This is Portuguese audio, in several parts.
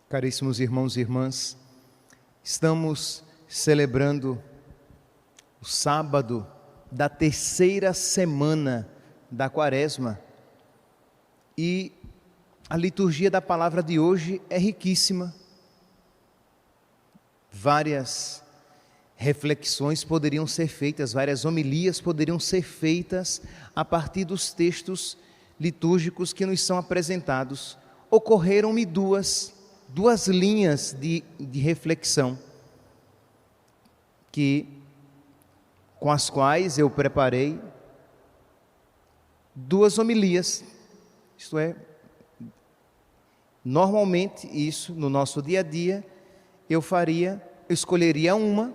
Caríssimos irmãos e irmãs, estamos celebrando o sábado da terceira semana da Quaresma e a liturgia da palavra de hoje é riquíssima. Várias reflexões poderiam ser feitas, várias homilias poderiam ser feitas a partir dos textos litúrgicos que nos são apresentados. Ocorreram-me duas linhas de reflexão com as quais eu preparei duas homilias. Isto é, normalmente isso no nosso dia a dia eu escolheria uma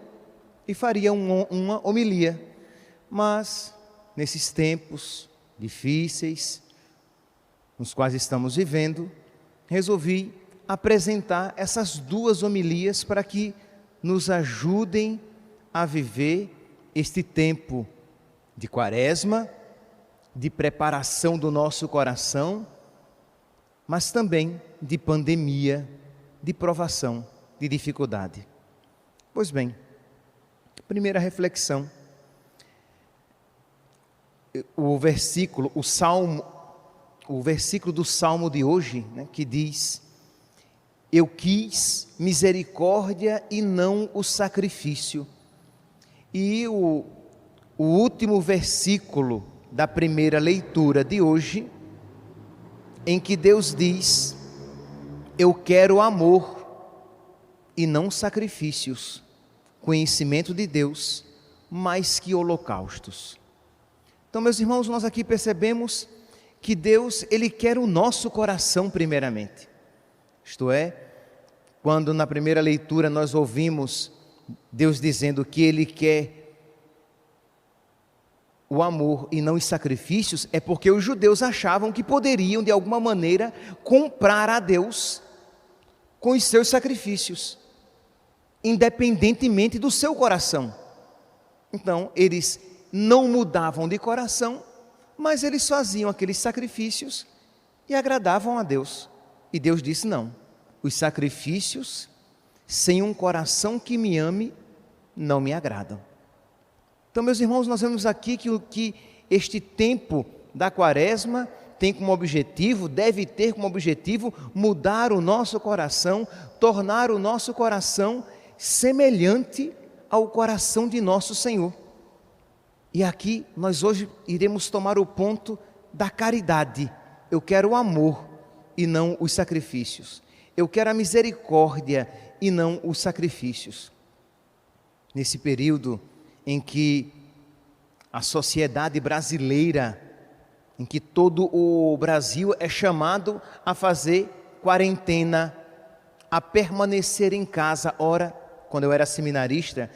e faria uma homilia, mas nesses tempos difíceis nos quais estamos vivendo, resolvi apresentar essas duas homilias para que nos ajudem a viver este tempo de Quaresma, de preparação do nosso coração, mas também de pandemia, de provação, de dificuldade. Pois bem, primeira reflexão, o versículo do Salmo de hoje, que diz: eu quis misericórdia e não o sacrifício. E o último versículo da primeira leitura de hoje, em que Deus diz: eu quero amor e não sacrifícios, conhecimento de Deus mais que holocaustos. Então, meus irmãos, nós aqui percebemos que Deus, Ele quer o nosso coração primeiramente. Isto é, quando na primeira leitura nós ouvimos Deus dizendo que Ele quer o amor e não os sacrifícios, é porque os judeus achavam que poderiam de alguma maneira comprar a Deus com os seus sacrifícios, independentemente do seu coração. Então eles não mudavam de coração, mas eles faziam aqueles sacrifícios e agradavam a Deus. E Deus disse: não, os sacrifícios sem um coração que me ame não me agradam. Então, meus irmãos, nós vemos aqui que este tempo da Quaresma tem como objetivo, deve ter como objetivo, mudar o nosso coração, tornar o nosso coração semelhante ao coração de nosso Senhor. E aqui nós hoje iremos tomar o ponto da caridade. Eu quero o amor e não os sacrifícios. Eu quero a misericórdia e não os sacrifícios. Nesse período em que a sociedade brasileira, em que todo o Brasil é chamado a fazer quarentena, a permanecer em casa. Ora, quando eu era seminarista,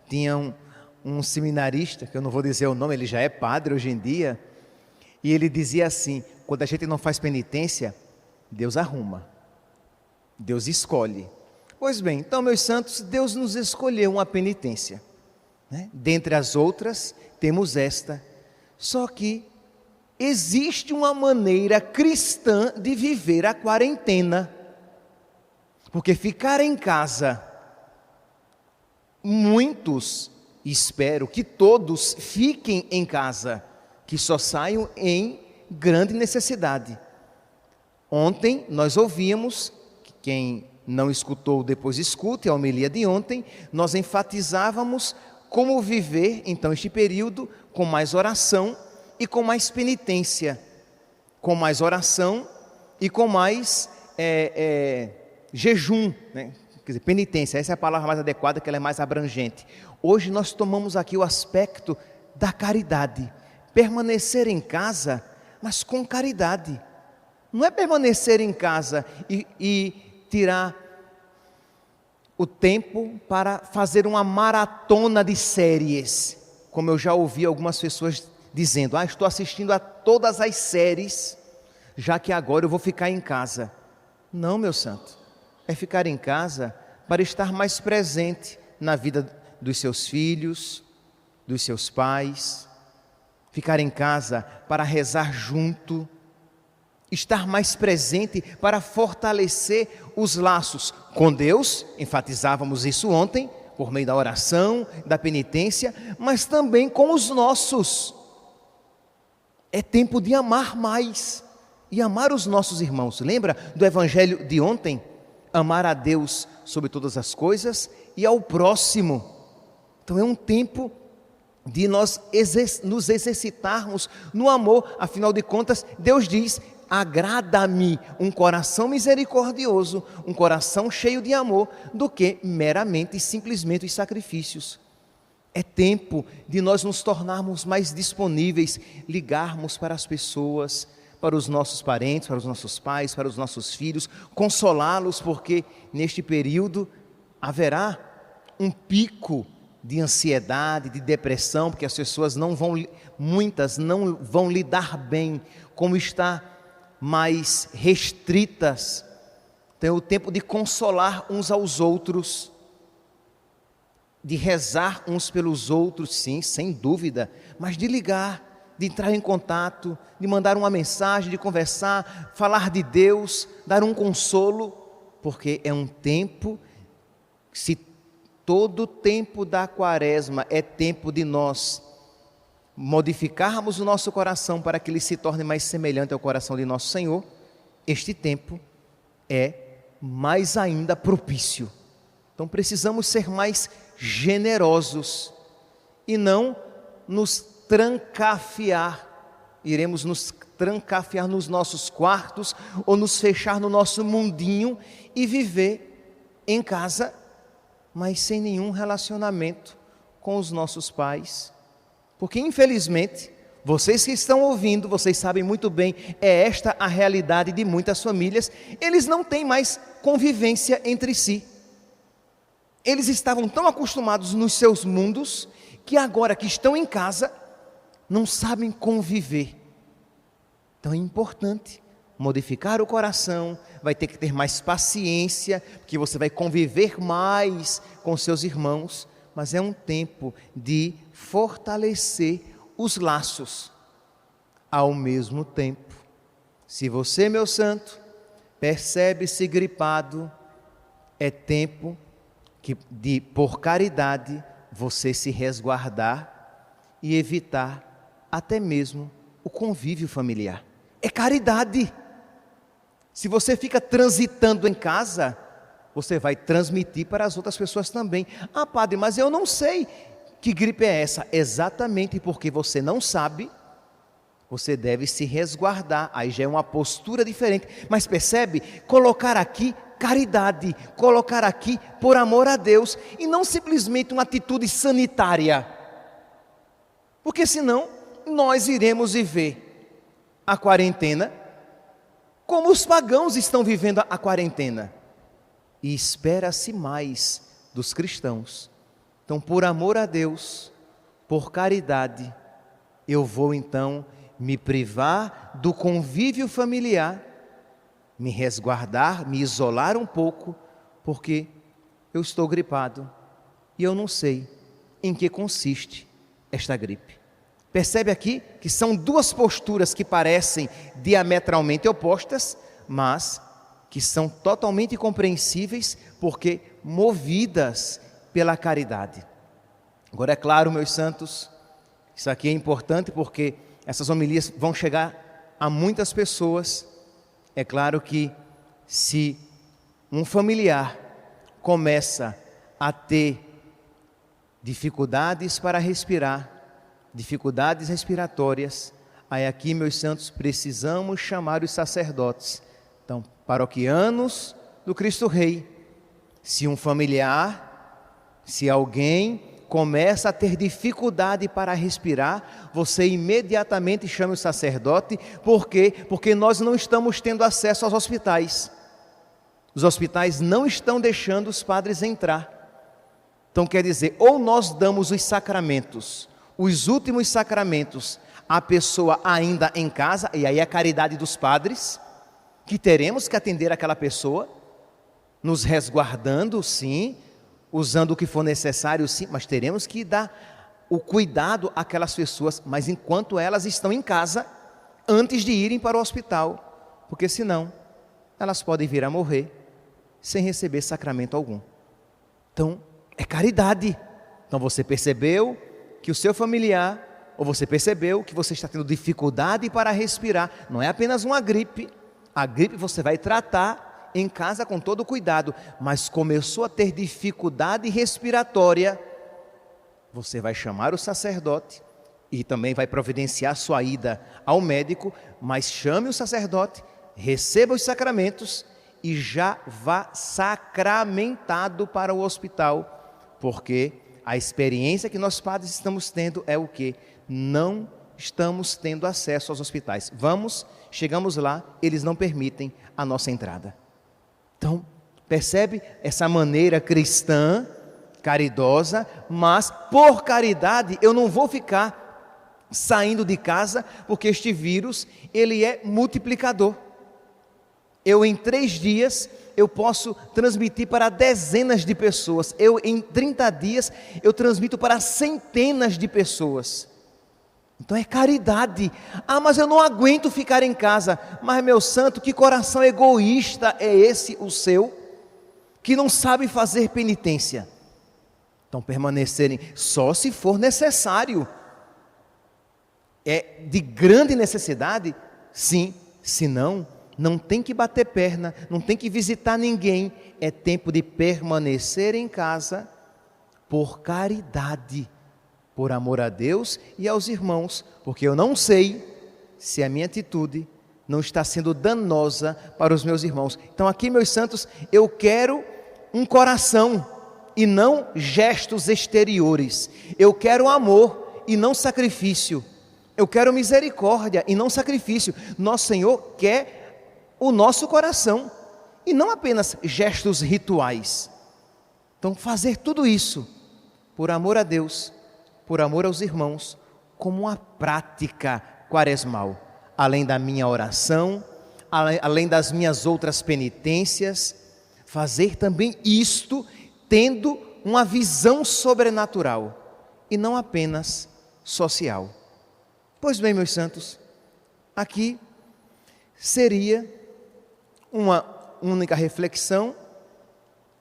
tinha um seminarista, que eu não vou dizer o nome, ele já é padre hoje em dia, e ele dizia assim: quando a gente não faz penitência, Deus arruma, Deus escolhe. Pois bem, então, meus santos, Deus nos escolheu uma penitência, dentre as outras temos esta. Só que existe uma maneira cristã de viver a quarentena, porque ficar em casa, muitos, espero que todos fiquem em casa, que só saiam em grande necessidade. Ontem nós ouvimos, quem não escutou depois escute a homilia de ontem, nós enfatizávamos como viver então este período com mais oração e com mais penitência, com mais oração e com mais jejum, Quer dizer, penitência, essa é a palavra mais adequada, que ela é mais abrangente. Hoje nós tomamos aqui o aspecto da caridade, permanecer em casa, mas com caridade. Não é permanecer em casa e tirar o tempo para fazer uma maratona de séries, como eu já ouvi algumas pessoas dizendo: estou assistindo a todas as séries, já que agora eu vou ficar em casa. Não, meu santo, é ficar em casa para estar mais presente na vida dos seus filhos, dos seus pais, ficar em casa para rezar junto, estar mais presente para fortalecer os laços com Deus, enfatizávamos isso ontem, por meio da oração, da penitência, mas também com os nossos. É tempo de amar mais e amar os nossos irmãos. Lembra do evangelho de ontem? Amar a Deus sobre todas as coisas e ao próximo. Então é um tempo de nós nos exercitarmos no amor. Afinal de contas, Deus diz: agrada-me um coração misericordioso, um coração cheio de amor, do que meramente e simplesmente os sacrifícios. É tempo de nós nos tornarmos mais disponíveis, ligarmos para as pessoas, para os nossos parentes, para os nossos pais, para os nossos filhos, consolá-los, porque neste período haverá um pico de ansiedade, de depressão, porque as pessoas muitas não vão lidar bem, como está mais restritas. Então é o tempo de consolar uns aos outros, de rezar uns pelos outros, sim, sem dúvida, mas de ligar, de entrar em contato, de mandar uma mensagem, de conversar, falar de Deus, dar um consolo, porque é um tempo, se todo o tempo da quaresma é tempo de nós modificarmos o nosso coração para que ele se torne mais semelhante ao coração de nosso Senhor, este tempo é mais ainda propício. Então precisamos ser mais generosos e não nos trancafiar. Iremos nos trancafiar nos nossos quartos ou nos fechar no nosso mundinho e viver em casa, mas sem nenhum relacionamento com os nossos pais. Porque infelizmente, vocês que estão ouvindo, vocês sabem muito bem, é esta a realidade de muitas famílias. Eles não têm mais convivência entre si. Eles estavam tão acostumados nos seus mundos, que agora que estão em casa, não sabem conviver. Então é importante modificar o coração, vai ter que ter mais paciência, porque você vai conviver mais com seus irmãos, mas é um tempo de fortalecer os laços. Ao mesmo tempo, se você, meu santo, percebe-se gripado, é tempo de, por caridade, você se resguardar e evitar até mesmo o convívio familiar. É caridade. Se você fica transitando em casa, você vai transmitir para as outras pessoas também. Ah, padre, mas eu não sei que gripe é essa. Exatamente porque você não sabe, você deve se resguardar. Aí já é uma postura diferente. Mas percebe? Colocar aqui caridade, colocar aqui por amor a Deus e não simplesmente uma atitude sanitária. Porque senão nós iremos viver a quarentena como os pagãos estão vivendo a quarentena. E espera-se mais dos cristãos. Então, por amor a Deus, por caridade, eu vou então me privar do convívio familiar, me resguardar, me isolar um pouco, porque eu estou gripado e eu não sei em que consiste esta gripe. Percebe aqui que são duas posturas que parecem diametralmente opostas, mas que são totalmente compreensíveis, porque movidas pela caridade. Agora é claro, meus santos, isso aqui é importante porque essas homilias vão chegar a muitas pessoas. É claro que se um familiar começa a ter dificuldades para respirar, dificuldades respiratórias, aí aqui, meus santos, precisamos chamar os sacerdotes. Então, paroquianos do Cristo Rei, se um familiar, se alguém começa a ter dificuldade para respirar, você imediatamente chame o sacerdote. Por quê? Porque nós não estamos tendo acesso aos hospitais. Os hospitais não estão deixando os padres entrar. Então quer dizer, ou nós damos os sacramentos, os últimos sacramentos, à pessoa ainda em casa, e aí a caridade dos padres, que teremos que atender aquela pessoa, nos resguardando, sim, usando o que for necessário, sim, mas teremos que dar o cuidado àquelas pessoas, mas enquanto elas estão em casa, antes de irem para o hospital, porque senão elas podem vir a morrer sem receber sacramento algum. Então, é caridade. Então você percebeu que o seu familiar, ou você percebeu que você está tendo dificuldade para respirar, não é apenas uma gripe. A gripe você vai tratar em casa com todo cuidado, mas começou a ter dificuldade respiratória, você vai chamar o sacerdote e também vai providenciar sua ida ao médico, mas chame o sacerdote, receba os sacramentos e já vá sacramentado para o hospital, porque a experiência que nós padres estamos tendo é o quê? Não estamos tendo acesso aos hospitais. Chegamos lá, eles não permitem a nossa entrada. Então, percebe essa maneira cristã, caridosa, mas por caridade eu não vou ficar saindo de casa, porque este vírus, ele é multiplicador. Em 3 dias, eu posso transmitir para dezenas de pessoas. Em 30 dias, eu transmito para centenas de pessoas. Então é caridade. Mas eu não aguento ficar em casa. Mas, meu santo, que coração egoísta é esse o seu, que não sabe fazer penitência? Então permanecerem só se for necessário. É de grande necessidade? Sim, senão não tem que bater perna, não tem que visitar ninguém, é tempo de permanecer em casa por caridade, por amor a Deus e aos irmãos, porque eu não sei se a minha atitude não está sendo danosa para os meus irmãos. Então aqui, meus santos, eu quero um coração e não gestos exteriores, eu quero amor e não sacrifício, eu quero misericórdia e não sacrifício. Nosso Senhor quer o nosso coração, e não apenas gestos rituais. Então fazer tudo isso, por amor a Deus, por amor aos irmãos, como uma prática quaresmal, além da minha oração, além das minhas outras penitências, fazer também isto, tendo uma visão sobrenatural, e não apenas social. Pois bem, meus santos, aqui seria uma única reflexão.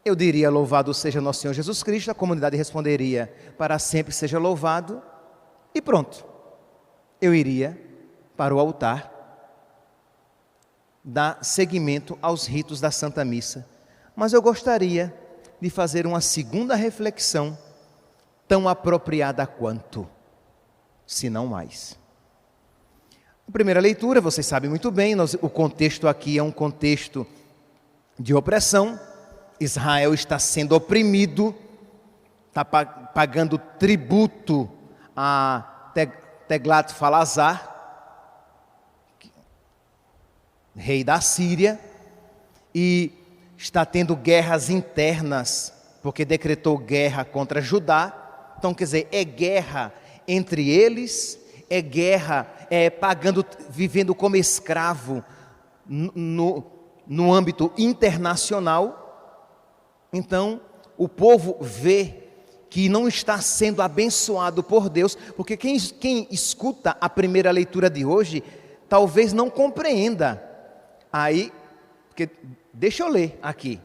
Eu diria: louvado seja nosso Senhor Jesus Cristo. A comunidade responderia: para sempre seja louvado. E pronto, eu iria para o altar, dar seguimento aos ritos da Santa Missa. Mas eu gostaria de fazer uma segunda reflexão, tão apropriada quanto, se não mais. A primeira leitura, vocês sabem muito bem, o contexto aqui é um contexto de opressão. Israel está sendo oprimido, está pagando tributo a Teglat-Falazar, rei da Síria, e está tendo guerras internas, porque decretou guerra contra Judá. Então, quer dizer, é guerra entre eles, é guerra, vivendo como escravo no âmbito internacional. Então, o povo vê que não está sendo abençoado por Deus, porque quem escuta a primeira leitura de hoje, talvez não compreenda. Porque deixa eu ler aqui.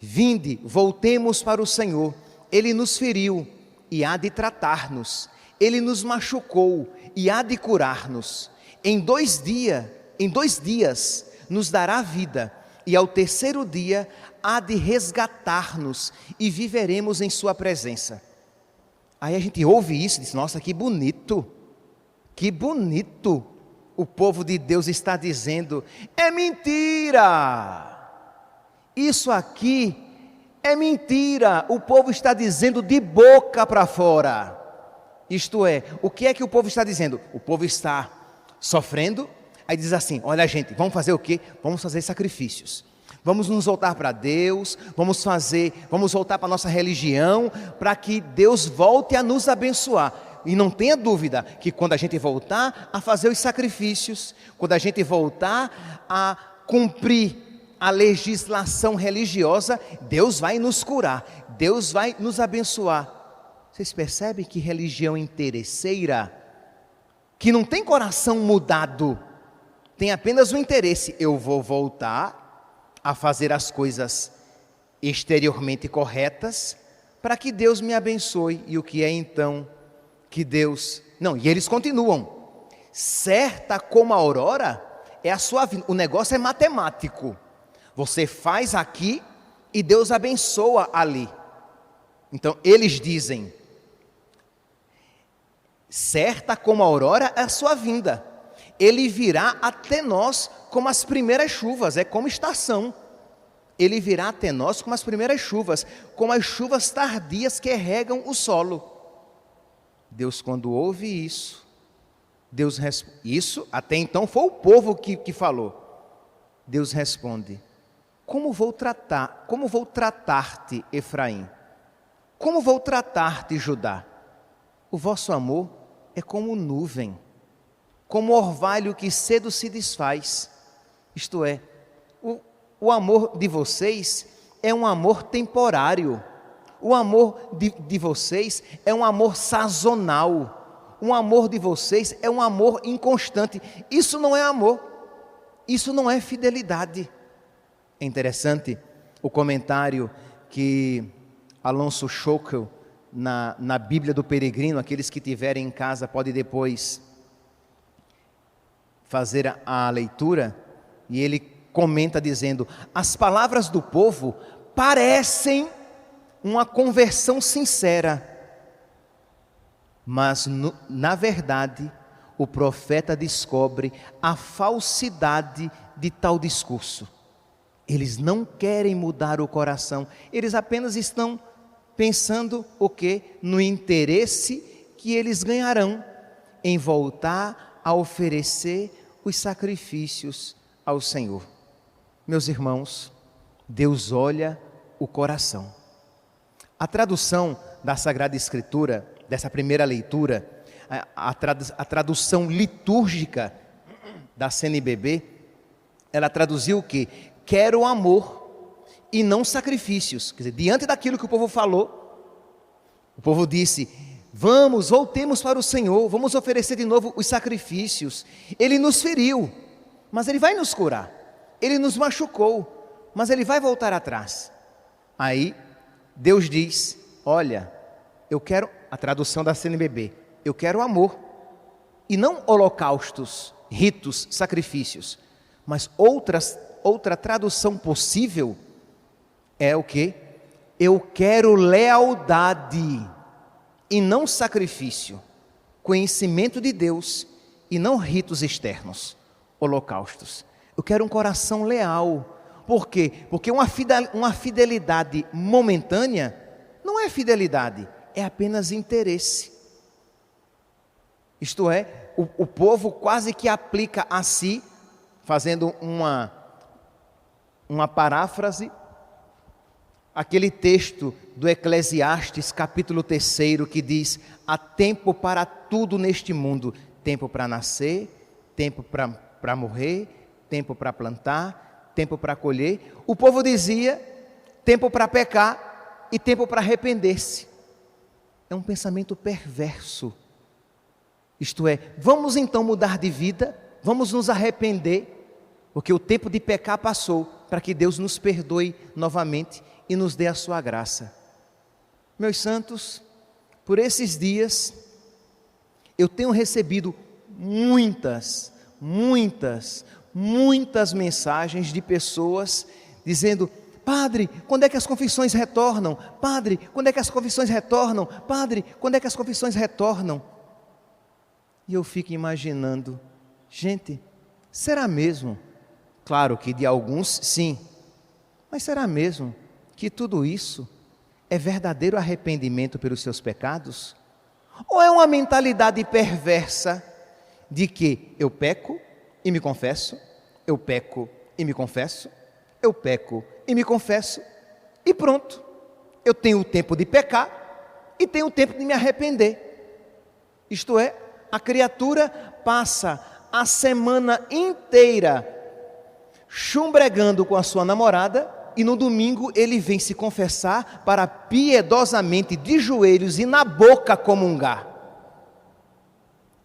Vinde, voltemos para o Senhor, Ele nos feriu e há de tratar-nos, Ele nos machucou e há de curar-nos. Em 2 dias nos dará vida, e ao 3º dia há de resgatar-nos e viveremos em sua presença. Aí a gente ouve isso e diz: nossa, que bonito o povo de Deus está dizendo. É mentira, isso aqui é mentira. O povo está dizendo de boca para fora. Isto é, o que é que o povo está dizendo? O povo está sofrendo, aí diz assim: olha, gente, vamos fazer o quê? Vamos fazer sacrifícios, vamos nos voltar para Deus, vamos voltar para a nossa religião, para que Deus volte a nos abençoar. E não tenha dúvida que quando a gente voltar a fazer os sacrifícios, quando a gente voltar a cumprir a legislação religiosa, Deus vai nos curar, Deus vai nos abençoar. Vocês percebem que religião interesseira, que não tem coração mudado, tem apenas o interesse: eu vou voltar a fazer as coisas exteriormente corretas para que Deus me abençoe. E o que é então que Deus... Não, e eles continuam: certa como a aurora é a sua vida. O negócio é matemático. Você faz aqui e Deus abençoa ali. Então eles dizem: certa como a aurora é a sua vinda. Ele virá até nós como as primeiras chuvas, é como estação. Ele virá até nós como as primeiras chuvas, como as chuvas tardias que regam o solo. Deus, quando ouve isso, Deus responde. Isso até então foi o povo que falou. Deus responde: como vou tratar-te, Efraim? Como vou tratar-te, Judá? O vosso amor é como nuvem, como orvalho que cedo se desfaz. Isto é, o amor de vocês é um amor temporário. O amor de vocês é um amor sazonal. O amor de vocês é um amor inconstante. Isso não é amor. Isso não é fidelidade. É interessante o comentário que Alonso Schockel, na Bíblia do Peregrino, aqueles que tiverem em casa podem depois fazer a leitura, e ele comenta dizendo: as palavras do povo parecem uma conversão sincera, mas na verdade o profeta descobre a falsidade de tal discurso. Eles não querem mudar o coração, eles apenas estão pensando o quê? No interesse que eles ganharão em voltar a oferecer os sacrifícios ao Senhor. Meus irmãos, Deus olha o coração. A tradução da Sagrada Escritura, dessa primeira leitura, a tradução litúrgica da CNBB, ela traduziu o quê? Quero amor e não sacrifícios. Quer dizer, diante daquilo que o povo falou, o povo disse: voltemos para o Senhor, vamos oferecer de novo os sacrifícios. Ele nos feriu, mas Ele vai nos curar. Ele nos machucou, mas Ele vai voltar atrás. Aí Deus diz: olha, eu quero, a tradução da CNBB, eu quero amor, e não holocaustos, ritos, sacrifícios. Mas outra tradução possível é o quê? Eu quero lealdade e não sacrifício, conhecimento de Deus e não ritos externos, holocaustos. Eu quero um coração leal. Por quê? Porque uma fidelidade momentânea não é fidelidade, é apenas interesse. Isto é, o povo quase que aplica a si, fazendo uma paráfrase, aquele texto do Eclesiastes, capítulo 3, que diz: há tempo para tudo neste mundo, tempo para nascer, tempo para morrer, tempo para plantar, tempo para colher. O povo dizia: tempo para pecar e tempo para arrepender-se. É um pensamento perverso. Isto é, vamos então mudar de vida, vamos nos arrepender, porque o tempo de pecar passou, para que Deus nos perdoe novamente e nos dê a sua graça. Meus santos, por esses dias, eu tenho recebido muitas mensagens de pessoas dizendo: padre, quando é que as confissões retornam? Padre, quando é que as confissões retornam? Padre, quando é que as confissões retornam? E eu fico imaginando, gente, será mesmo? Claro que de alguns sim, mas será mesmo que tudo isso é verdadeiro arrependimento pelos seus pecados? Ou é uma mentalidade perversa de que eu peco e me confesso, eu peco e me confesso, eu peco e me confesso, e pronto, eu tenho o tempo de pecar e tenho o tempo de me arrepender. Isto é, a criatura passa a semana inteira chumbregando com a sua namorada, e no domingo ele vem se confessar para piedosamente de joelhos e na boca comungar.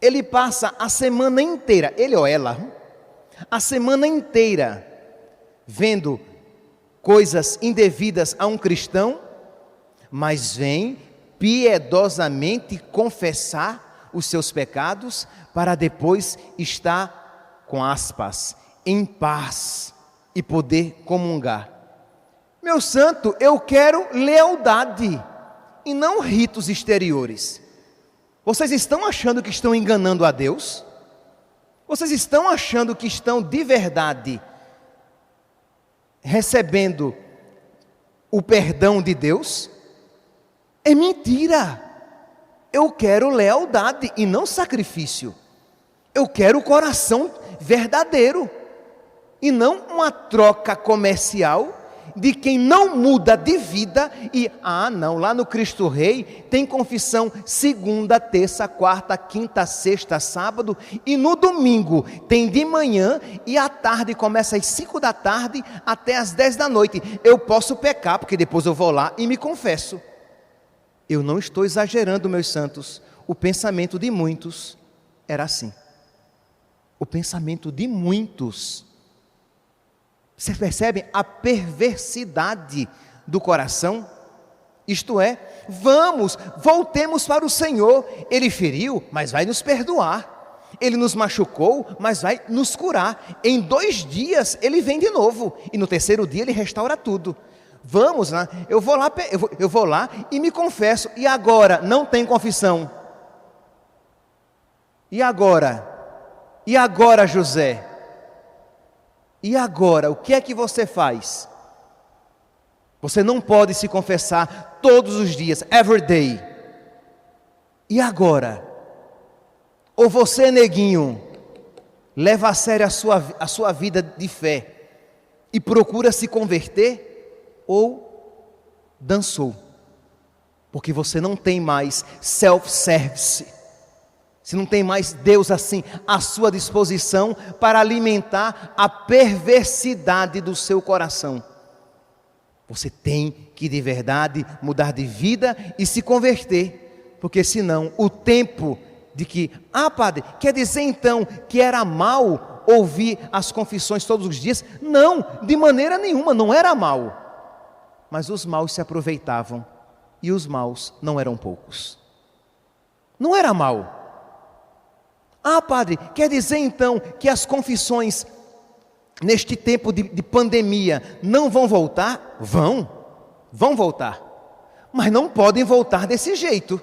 Ele passa a semana inteira, ele ou ela, a semana inteira vendo coisas indevidas a um cristão, mas vem piedosamente confessar os seus pecados para depois estar, com aspas, em paz e poder comungar. Meu santo, eu quero lealdade e não ritos exteriores. Vocês estão achando que estão enganando a Deus? Vocês estão achando que estão de verdade recebendo o perdão de Deus? É mentira. Eu quero lealdade e não sacrifício. Eu quero o coração verdadeiro e não uma troca comercial de quem não muda de vida e, não, lá no Cristo Rei tem confissão segunda, terça, quarta, quinta, sexta, sábado, e no domingo tem de manhã e à tarde começa às 5 da tarde até às 10 da noite. Eu posso pecar, porque depois eu vou lá e me confesso. Eu não estou exagerando, meus santos. O pensamento de muitos era assim. O pensamento de muitos. Vocês percebem a perversidade do coração? Isto é, voltemos para o Senhor. Ele feriu, mas vai nos perdoar. Ele nos machucou, mas vai nos curar. Em 2 dias ele vem de novo. E no 3º dia ele restaura tudo. Vamos lá, eu vou lá e me confesso. E agora, não tem confissão. E agora? E agora, José? E agora, o que é que você faz? Você não pode se confessar todos os dias, every day. E agora? Ou você, neguinho, leva a sério a sua vida de fé e procura se converter, ou dançou? Porque você não tem mais self-service. Você não tem mais Deus assim à sua disposição para alimentar a perversidade do seu coração. Você tem que de verdade mudar de vida e se converter, porque senão o tempo de que, padre, quer dizer então que era mal ouvir as confissões todos os dias? Não, de maneira nenhuma, não era mal. Mas os maus se aproveitavam e os maus não eram poucos. Não era mal. Padre, quer dizer então que as confissões neste tempo de pandemia não vão voltar? Vão voltar, mas não podem voltar desse jeito,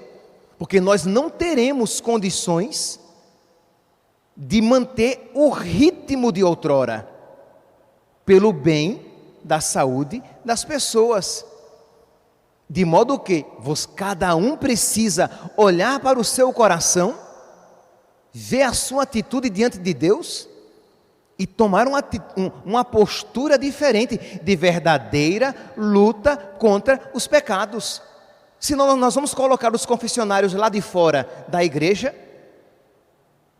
porque nós não teremos condições de manter o ritmo de outrora, pelo bem da saúde das pessoas, de modo que cada um precisa olhar para o seu coração, ver a sua atitude diante de Deus e tomar uma postura diferente de verdadeira luta contra os pecados. Senão nós vamos colocar os confessionários lá de fora da igreja,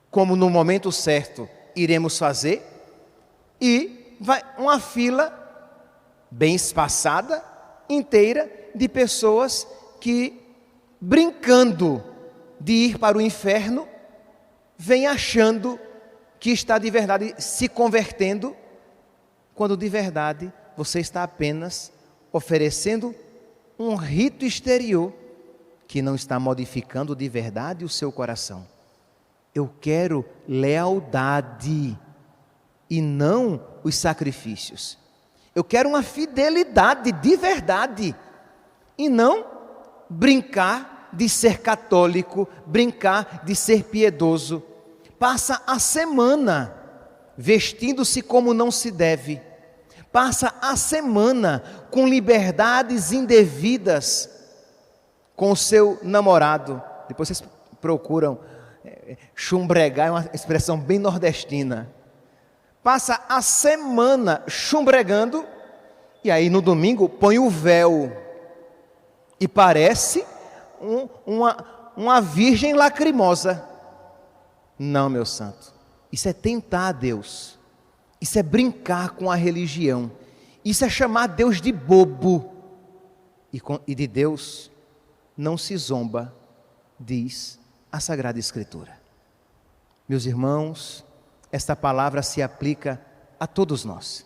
como no momento certo iremos fazer, e vai uma fila bem espaçada, inteira, de pessoas que, brincando de ir para o inferno, vem achando que está de verdade se convertendo, quando de verdade você está apenas oferecendo um rito exterior que não está modificando de verdade o seu coração. Eu quero lealdade e não os sacrifícios. Eu quero uma fidelidade de verdade e não brincar de ser católico, brincar de ser piedoso. Passa a semana vestindo-se como não se deve. Passa a semana com liberdades indevidas com o seu namorado. Depois vocês procuram chumbregar, é uma expressão bem nordestina. Passa a semana chumbregando e aí no domingo põe o véu e parece uma virgem lacrimosa. Não, meu santo, isso é tentar a Deus, isso é brincar com a religião, isso é chamar Deus de bobo, e de Deus não se zomba, diz a Sagrada Escritura. Meus irmãos, esta palavra se aplica a todos nós.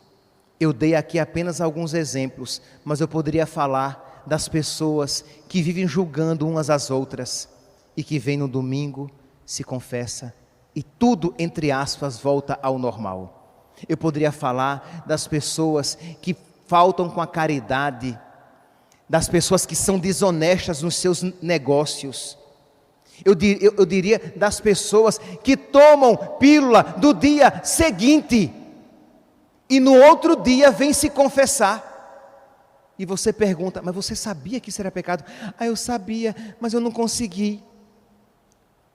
Eu dei aqui apenas alguns exemplos, mas eu poderia falar das pessoas que vivem julgando umas às outras e que vêm no domingo, se confessa e tudo, entre aspas, volta ao normal. Eu poderia falar das pessoas que faltam com a caridade, das pessoas que são desonestas nos seus negócios. Eu diria das pessoas que tomam pílula do dia seguinte e no outro dia vem se confessar. E você pergunta, mas você sabia que isso era pecado? Eu sabia, mas eu não consegui.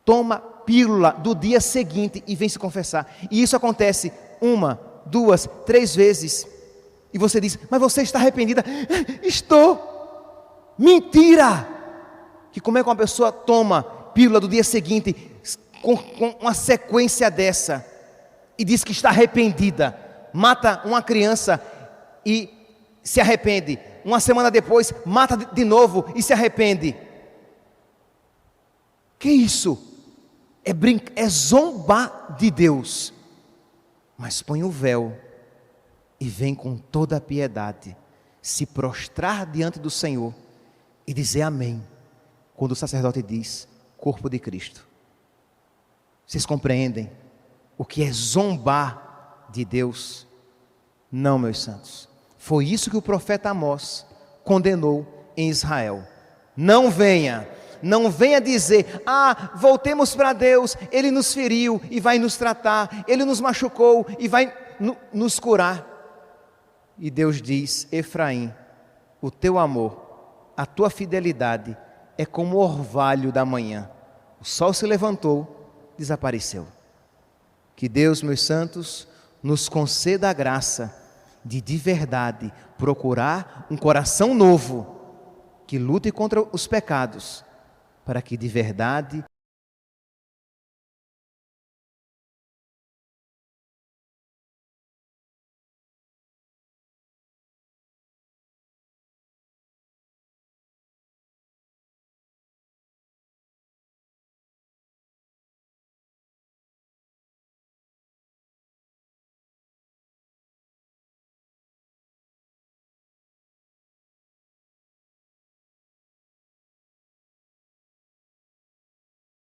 Toma pílula do dia seguinte e vem se confessar. E isso acontece 1, 2, 3 vezes. E você diz, mas você está arrependida? Estou. Mentira! Que como é que uma pessoa toma pílula do dia seguinte com uma sequência dessa e diz que está arrependida, mata uma criança e se arrepende, uma semana depois mata de novo e se arrepende? Que isso? É zombar de Deus. Mas põe o véu e vem com toda a piedade se prostrar diante do Senhor e dizer amém, quando o sacerdote diz corpo de Cristo. Vocês compreendem o que é zombar de Deus? Não, meus santos. Foi isso que o profeta Amós condenou em Israel. Não venha dizer, voltemos para Deus, Ele nos feriu e vai nos tratar, Ele nos machucou e vai nos curar. E Deus diz, Efraim, o teu amor, a tua fidelidade é como o orvalho da manhã. O sol se levantou, desapareceu. Que Deus, meus santos, nos conceda a graça de verdade, procurar um coração novo, que lute contra os pecados, para que de verdade